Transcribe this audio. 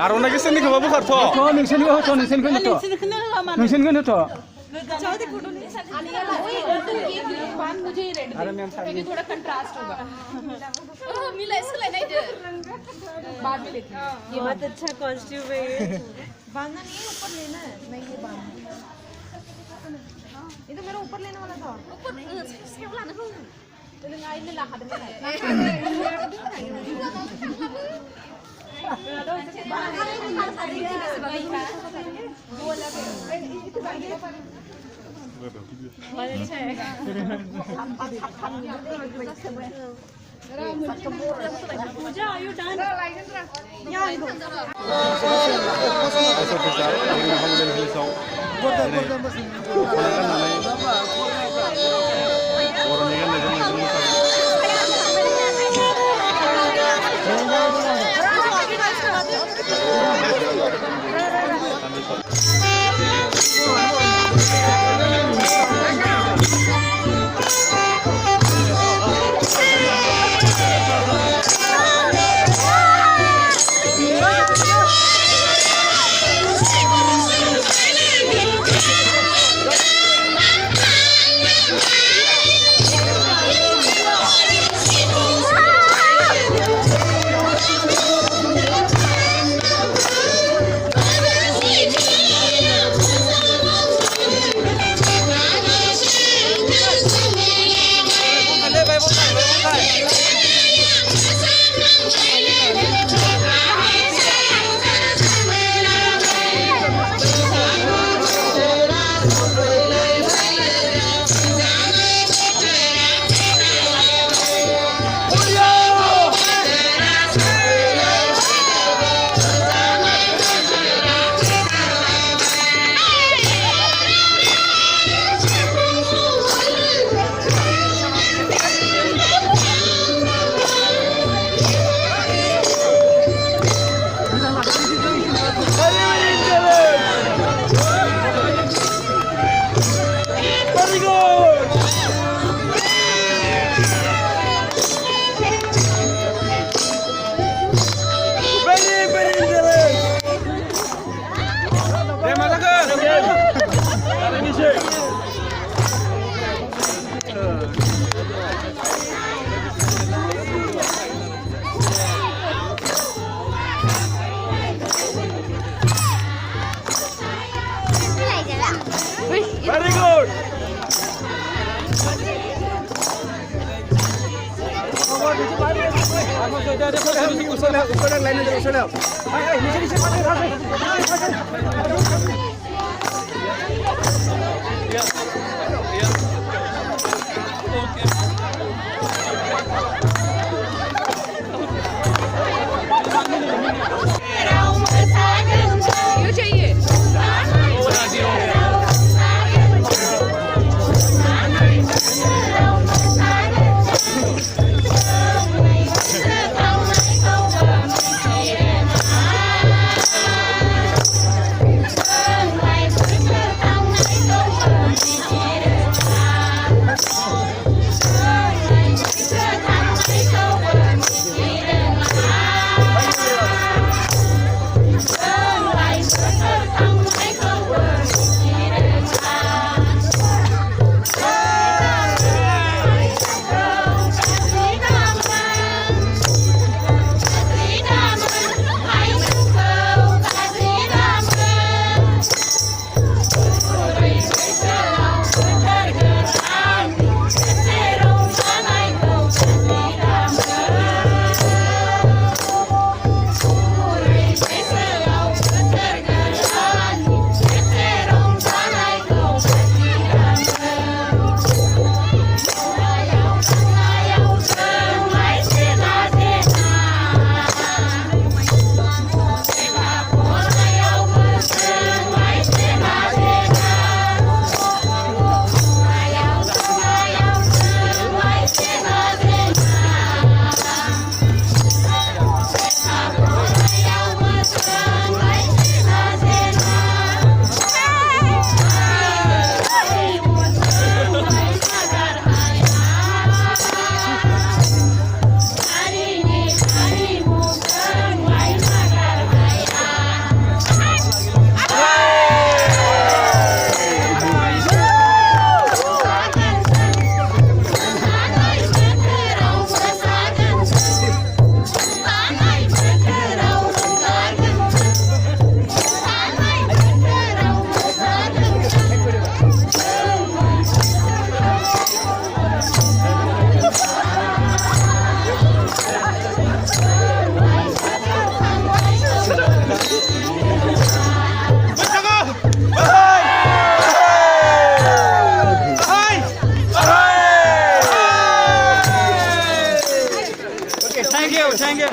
आर'नाइ सोरनिखौबा बोखारथ' नोंसोरनिखौ होथ' नोंसोरनिखौ होथ' क्योंकि थोड़ा कंट्रास्ट होगा मिला इसको लेना ही दे बाद में लेते हैं ये बहुत अच्छा कॉस्ट्यूम है ये बांधना नहीं है ऊपर लेना है नहीं ये बांध ये तो मेरा ऊपर लेने वाला था ऊपर इसके वाला ना तो लंगाई ले ला हाथ में पूजा are you done? Very good. जाएंगे